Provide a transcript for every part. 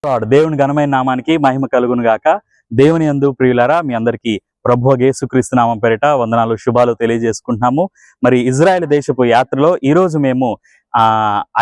దేవుని ఘనమైన నామానికి మహిమ కలుగును గాక. దేవుని యందు ప్రియులారా, మీ అందరికీ ప్రభువైన యేసుక్రీస్తు నామం పేరిట వందనాలు, శుభాలు తెలియజేసుకుంటున్నాము. మరి ఇజ్రాయెల్ దేశపు యాత్రలో ఈరోజు మేము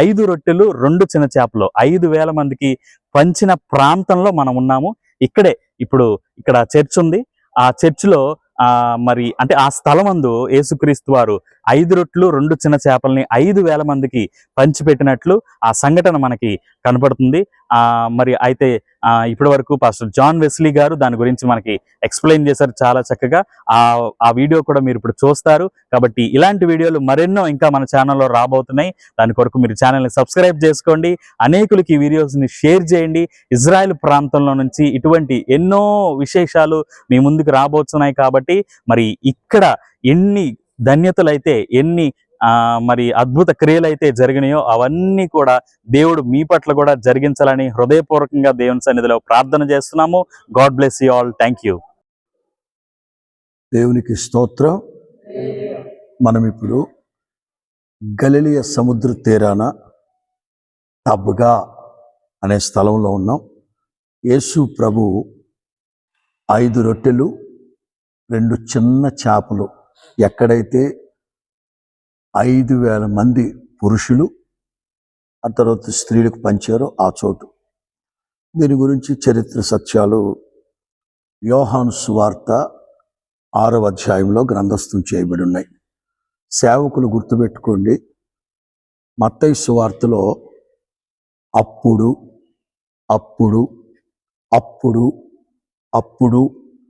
5 రొట్టెలు 2 చిన్న చేపలు 5,000 మందికి పంచిన ప్రాంతంలో మనం ఉన్నాము. ఇప్పుడు ఇక్కడ చర్చ్ ఉంది. ఆ చర్చిలో మరి అంటే ఆ స్థలమందు యేసుక్రీస్తు వారు 5 రొట్టెలు 2 చిన్న చేపల్ని 5,000 మందికి పంచిపెట్టినట్లు ఆ సంఘటన మనకి కనపడుతుంది. మరి అయితే ఇప్పటి వరకు పాస్టర్ జాన్ వెస్లీ గారు దాని గురించి మనకి ఎక్స్ప్లెయిన్ చేశారు చాలా చక్కగా. ఆ వీడియో కూడా మీరు ఇప్పుడు చూస్తారు. కాబట్టి ఇలాంటి వీడియోలు మరెన్నో ఇంకా మన ఛానల్లో రాబోతున్నాయి. దాని కొరకు మీరు ఛానల్ని సబ్స్క్రైబ్ చేసుకోండి, అనేకులకి ఈ వీడియోస్ని షేర్ చేయండి. ఇజ్రాయెల్ ప్రాంతంలో నుంచి ఇటువంటి ఎన్నో విశేషాలు మీ ముందుకు రాబోతున్నాయి. కాబట్టి మరి ఇక్కడ ఎన్ని ధన్యతలైతే, ఎన్ని మరి అద్భుత క్రియలైతే జరిగినాయో అవన్నీ కూడా దేవుడు మీ పట్ల కూడా జరిగించాలని హృదయపూర్వకంగా దేవుని సన్నిధిలో ప్రార్థన చేస్తున్నాము. God bless you all. Thank you. దేవునికి స్తోత్రం. మనం ఇప్పుడు గలిలయ సముద్ర తీరాన తబ్గా అనే స్థలంలో ఉన్నాం. యేసు ప్రభు 5 రొట్టెలు 2 చిన్న చేపలు ఎక్కడైతే 5,000 మంది పురుషులు ఆ తర్వాత స్త్రీలకు పంచారో ఆ చోటు. దీని గురించి చరిత్ర సత్యాలు యోహాను సువార్త 6వ అధ్యాయంలో గ్రంథస్థం చేయబడి ఉన్నాయి. సేవకులు గుర్తుపెట్టుకోండి, మత్తయి సువార్తలో అప్పుడు అప్పుడు అప్పుడు అప్పుడు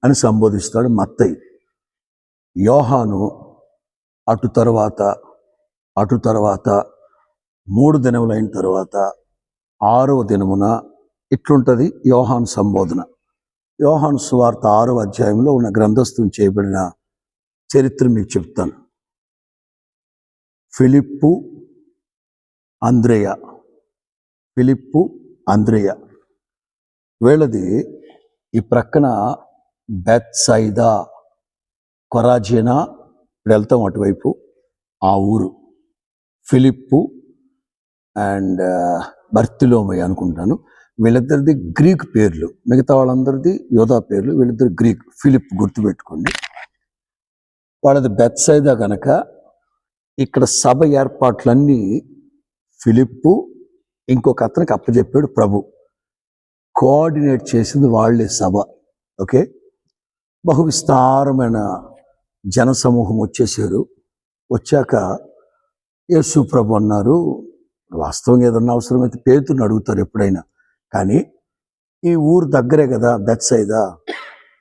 అని సంబోధిస్తాడు మత్తయి. యోహాను అటు తర్వాత 3 దినములైన తర్వాత 6వ దినమున ఇట్లుంటుంది యోహాను సంబోధన. యోహాను సువార్త 6వ అధ్యాయంలో ఉన్న గ్రంథస్థం చేయబడిన చరిత్ర మీకు చెప్తాను. ఫిలిప్పు అంద్రేయ వీళ్ళది ఈ ప్రక్కన బెత్సైదా, కొరాజినా వెళ్తాం అటువైపు. ఆ ఊరు ఫిలిప్పు అండ్ బర్తిలోమై అనుకుంటాను. వీళ్ళిద్దరిది గ్రీక్ పేర్లు, మిగతా వాళ్ళందరిది యోధా పేర్లు, వీళ్ళిద్దరు గ్రీక్. ఫిలిప్ గుర్తుపెట్టుకోండి. వాళ్ళది బెత్సైదా కనుక ఇక్కడ సభ ఏర్పాట్లన్నీ ఫిలిప్పు ఇంకొక అతనికి అప్పచెప్పాడు ప్రభు. కోఆర్డినేట్ చేసింది వాళ్ళే సభ. ఓకే, బహు విస్తారమైన జనసమూహం వచ్చేసారు. వచ్చాక యేసు ప్రభు అన్నారు, వాస్తవంగా ఏదన్నా అవసరమైతే పేతురుని అడుగుతారు ఎప్పుడైనా, కానీ ఈ ఊరు దగ్గరే కదా బెత్సైదా,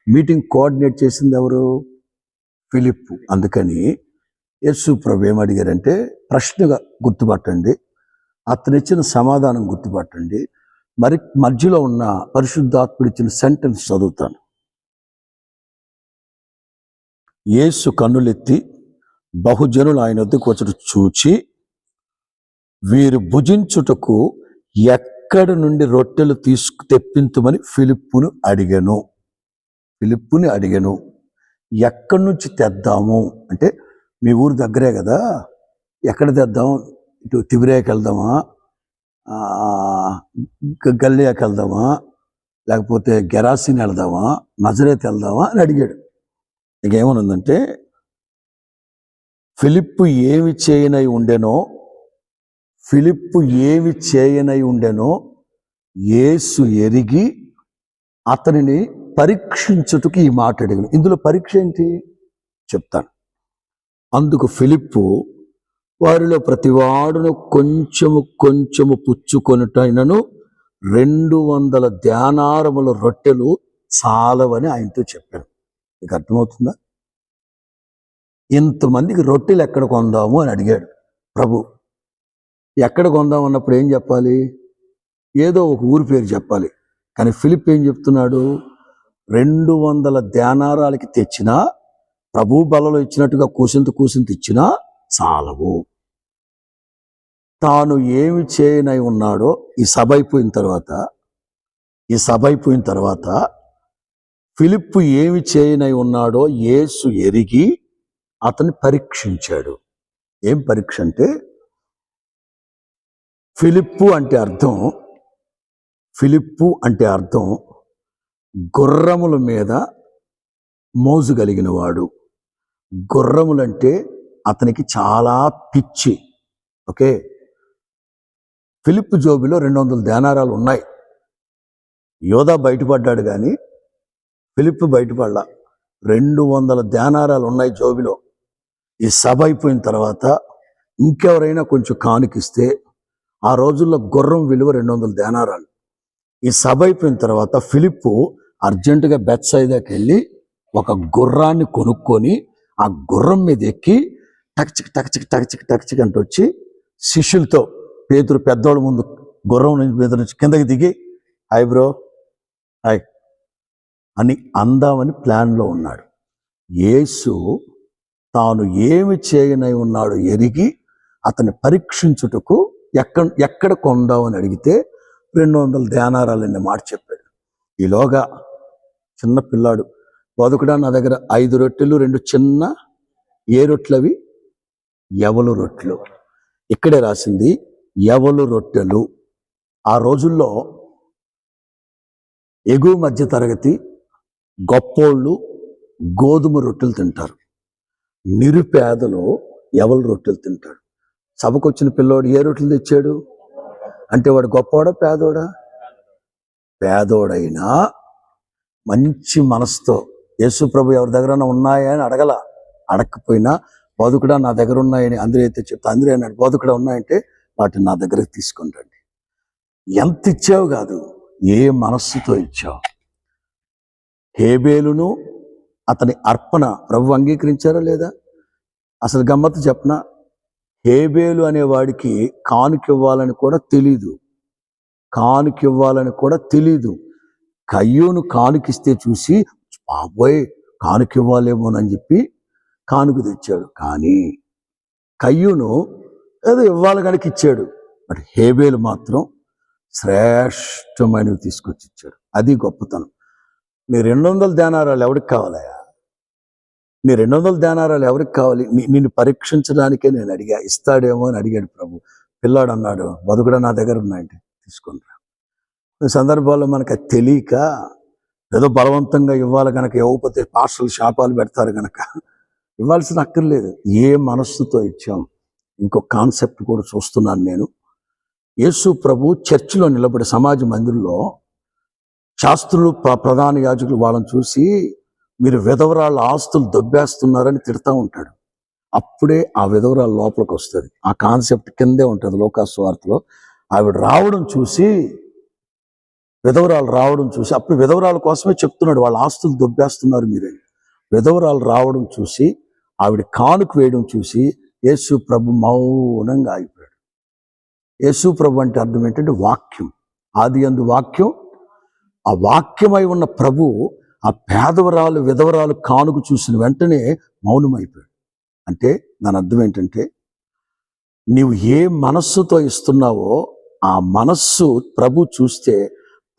మీటింగ్ కోఆర్డినేట్ చేసింది ఎవరు? ఫిలిప్పు. అందుకని యేసు ప్రభు ఏమడిగారంటే, ప్రశ్నగా గుర్తుపట్టండి, అతను ఇచ్చిన సమాధానం గుర్తుపట్టండి. మరి మధ్యలో ఉన్న పరిశుద్ధాత్ముడు ఇచ్చిన సెంటెన్స్ చదువుతాను. యేసు కన్నులెత్తి బహుజనులు ఆయన వద్దకు వచ్చుట చూచి, వీరు భుజించుటకు ఎక్కడి నుండి రొట్టెలు తెప్పించమని ఫిలిప్పుని అడిగాను. ఎక్కడి నుంచి తెద్దాము అంటే, మీ ఊరు దగ్గరే కదా, ఎక్కడ తెద్దాం? ఇటు తిబిరియాకి వెళ్దామా, గలిలయకి వెళ్దామా, లేకపోతే గెరాసిని వెళ్దామా, నజరేత్ వెళ్దామా అని అడిగాడు. ఇంకేమనుందంటే, ఫిలిప్పు ఏమి చేయనై ఉండెనో యేసు ఎరిగి అతనిని పరీక్షించుటకు ఈ మాట అడిగాను. ఇందులో పరీక్ష ఏంటి చెప్తాను. అందుకు ఫిలిప్పు, వారిలో ప్రతివాడును కొంచెము పుచ్చుకొనుటైనను 200 ధ్యానారముల రొట్టెలు చాలవని ఆయనతో చెప్పాను. మీకు అర్థమవుతుందా? ఇంతమందికి రొట్టెలు ఎక్కడ కొందాము అని అడిగాడు ప్రభు. ఎక్కడ కొందాము అన్నప్పుడు ఏం చెప్పాలి? ఏదో ఒక ఊరి పేరు చెప్పాలి. కానీ ఫిలిప్ ఏం చెప్తున్నాడు? 200 ధ్యానారాలకి తెచ్చినా, ప్రభు బలలో ఇచ్చినట్టుగా కూసింత ఇచ్చినా చాలవు. తాను ఏమి చేయనై ఉన్నాడో ఈ సభ అయిపోయిన తర్వాత ఫిలిప్పు ఏమి చేయనై ఉన్నాడో యేసు ఎరిగి అతన్ని పరీక్షించాడు. ఏం పరీక్ష అంటే, ఫిలిప్పు అంటే అర్థం ఫిలిప్పు అంటే అర్థం గుర్రముల మీద మోజు కలిగిన వాడు. గుర్రములంటే అతనికి చాలా పిచ్చి. ఓకే, ఫిలిప్పు జోబిలో 200 దేనారాలు ఉన్నాయి. యోధా బయటపడ్డాడు కానీ ఫిలిప్పు బయటపడలా. 200 దేనారాలు ఉన్నాయి జోబిలో. ఈ సభ అయిపోయిన తర్వాత ఇంకెవరైనా కొంచెం కానుకిస్తే, ఆ రోజుల్లో గుర్రం విలువ 200 దేనారాలు. ఈ సభ అయిపోయిన తర్వాత ఫిలిప్పు అర్జెంటుగా బెత్సైదాకి వెళ్ళి ఒక గుర్రాన్ని కొనుక్కొని ఆ గుర్రం మీద ఎక్కి టక్చిక్ టక్చిక్ టక్చిక్ టక్చిక్ అంటూ వచ్చి శిష్యులతో, పేతురు పెద్దోళ్ళ ముందు గుర్రం మీద నుంచి కిందకి దిగి హాయ్ బ్రో హాయ్ అని అందామని ప్లాన్లో ఉన్నాడు. యేసు తాను ఏమి చేయనై ఉన్నాడు ఎరిగి అతన్ని పరీక్షించుటకు ఎక్కడ కొందామని అడిగితే 200 దేనారాలనే మాట చెప్పాడు. ఈలోగా చిన్న పిల్లాడు, బతుకుడా నా దగ్గర 5 రొట్టెలు 2 చిన్న ఏ రొట్టెలు అవి? యవలు రొట్టెలు. ఇక్కడే రాసింది యవలు రొట్టెలు. ఆ రోజుల్లో ఎగువ మధ్య తరగతి గొప్పోళ్ళు గోధుమ రొట్టెలు తింటారు, నిరుపేదలు యవలు రొట్టెలు తింటాడు. సభకు వచ్చిన పిల్లోడు ఏ రొట్టెలు తెచ్చాడు అంటే వాడు గొప్పవాడా పేదోడా? పేదోడైనా మంచి మనసుతో యేసు ప్రభు ఎవరి దగ్గర ఉన్నాయా అని అడగకపోయినా బతుకుడా నా దగ్గర ఉన్నాయని అందరూ అయితే చెప్తా, అందరూ అన్నాడు బతుకుడా ఉన్నాయంటే వాటిని నా దగ్గరకు తీసుకొని రండి. ఎంత ఇచ్చావు కాదు, ఏ మనస్సుతో ఇచ్చావు. హేబేలును అతని అర్పణ ప్రభు అంగీకరించారా లేదా? అసలు గమ్మత్తు చెప్పనా, హేబేలు అనేవాడికి కానుకివ్వాలని కూడా తెలీదు. కయ్యూను కానుకిస్తే చూసి బాబోయ్ కానుకివ్వాలేమోనని చెప్పి కానుక తెచ్చాడు. కానీ కయ్యూను ఏదో ఇవ్వాలి కనుక ఇచ్చాడు. బట్ హేబేలు మాత్రం శ్రేష్టమైనవి తీసుకొచ్చి ఇచ్చాడు. అది గొప్పతనం. నీ 200 దేనారాలు ఎవరికి కావాలయా? నీ 200 దేనారాలు ఎవరికి కావాలి? నిన్ను పరీక్షించడానికే నేను అడిగా, ఇస్తాడేమో అని అడిగాడు ప్రభు. పిల్లాడు అన్నాడు బతుకుడా నా దగ్గర ఉన్నాయంటే తీసుకొని రా. కొన్ని సందర్భాల్లో మనకు తెలియక ఏదో బలవంతంగా ఇవ్వాలి కనుక, ఇవ్వకపోతే పాస్టర్లు శాపాలు పెడతారు కనుక ఇవ్వాల్సిన అక్కర్లేదు. ఏ మనస్సుతో ఇచ్చాం. ఇంకో కాన్సెప్ట్ కూడా చూస్తున్నాను నేను. యేసు ప్రభు చర్చిలో నిలబడి సమాజ మందిరంలో శాస్త్రులు ప్రధాన యాజకులు వాళ్ళని చూసి మీరు విధవరాళ్ళ ఆస్తులు దొబ్బేస్తున్నారని తిడతా ఉంటాడు. అప్పుడే ఆ విధవరాల లోపలికి వస్తుంది. ఆ కాన్సెప్ట్ కిందే ఉంటుంది లోకాసు వార్తలో. ఆవిడ విధవరాలు రావడం చూసి అప్పుడు విధవరాల కోసమే చెప్తున్నాడు, వాళ్ళ ఆస్తులు దొబ్బేస్తున్నారు మీరని. విధవరాలు రావడం చూసి ఆవిడ కానుక వేయడం చూసి యేసు ప్రభు మౌనంగా ఆగిపోయాడు. యేసు ప్రభు అంటే అర్థం ఏంటంటే వాక్యం. ఆది యందు వాక్యం, ఆ వాక్యమై ఉన్న ప్రభు ఆ పేదవరాలు విధవరాలు కానుక చూసిన వెంటనే మౌనమైపోయాడు. అంటే దాని అర్థం ఏంటంటే నీవు ఏ మనస్సుతో ఇస్తున్నావో ఆ మనస్సు ప్రభు చూస్తే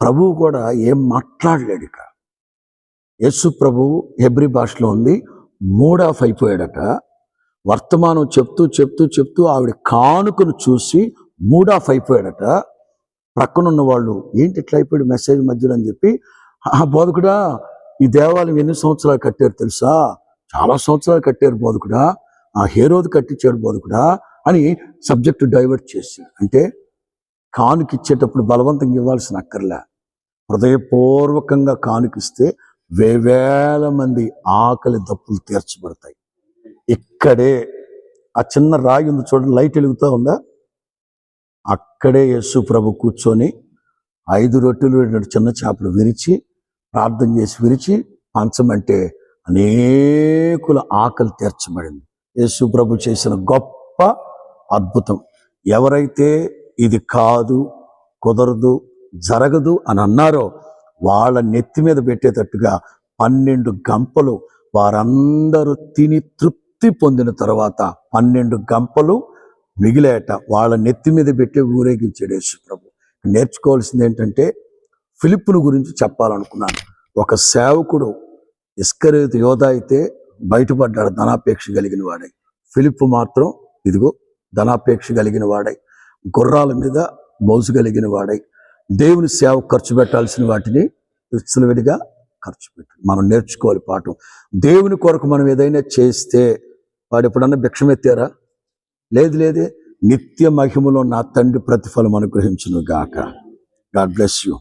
ప్రభువు కూడా ఏం మాట్లాడలేడు. ఇక యేసు ప్రభువు హెబ్రీ భాషలో ఉంది, మూడ్ ఆఫ్ అయిపోయాడట. వర్తమానం చెప్తూ ఆవిడ కానుకను చూసి మూడ్ ఆఫ్ అయిపోయాడట. ప్రక్కనున్న వాళ్ళు ఏంటి ఇట్లా అయిపోయాడు మెసేజ్ మధ్యలో అని చెప్పి, ఆ బోధకుడా ఈ దేవాలయం ఎన్ని సంవత్సరాలు కట్టారు తెలుసా? చాలా సంవత్సరాలు కట్టారు బోధకుడా, ఆ హేరోదు కట్టించాడు బోధకుడా అని సబ్జెక్టు డైవర్ట్ చేసి. అంటే కానుకిచ్చేటప్పుడు బలవంతంగా ఇవ్వాల్సిన అక్కర్లే, హృదయపూర్వకంగా కానుకిస్తే వేవేల మంది ఆకలి దప్పులు తీర్చబడతాయి. ఇక్కడే ఆ చిన్న రాయి ఉంది చూడండి, లైట్ వెలుగుతూ ఉందా? అక్కడే యేసు ప్రభు కూర్చొని 5 రొట్టెలు 2 చిన్న చేపలు ప్రార్థన చేసి విరిచి పంచమంటే అనేకుల ఆకలి తీర్చబడింది. యేసు ప్రభు చేసిన గొప్ప అద్భుతం. ఎవరైతే ఇది కాదు, కుదరదు, జరగదు అని అన్నారో వాళ్ళ నెత్తి మీద పెట్టేటట్టుగా 12 గంపలు వారందరూ తిని తృప్తి పొందిన తర్వాత 12 గంపలు మిగిలేట వాళ్ళ నెత్తి మీద పెట్టి ఊరేగించాడు యేసు ప్రభు. నేర్చుకోవాల్సింది ఏంటంటే ఫిలిప్పును గురించి చెప్పాలనుకున్నాను. ఒక సేవకుడు ఇస్కరియోతు యోధా అయితే బయటపడ్డాడు ధనాపేక్ష కలిగిన వాడై. ఫిలిప్పు మాత్రం ఇదిగో ధనాపేక్ష కలిగిన వాడై, గుర్రాల మీద మోజు కలిగిన వాడై, దేవుని సేవ ఖర్చు పెట్టాల్సిన వాటిని విచ్చలవిడిగా ఖర్చు పెట్టాలి. మనం నేర్చుకోవాలి పాఠం. దేవుని కొరకు మనం ఏదైనా చేస్తే, వాడు ఎప్పుడన్నా భిక్షమెత్తారా? లేదు లేదే. నిత్య మహిమలో నా తండ్రి ప్రతిఫలం అనుగ్రహించును గాక. God bless you.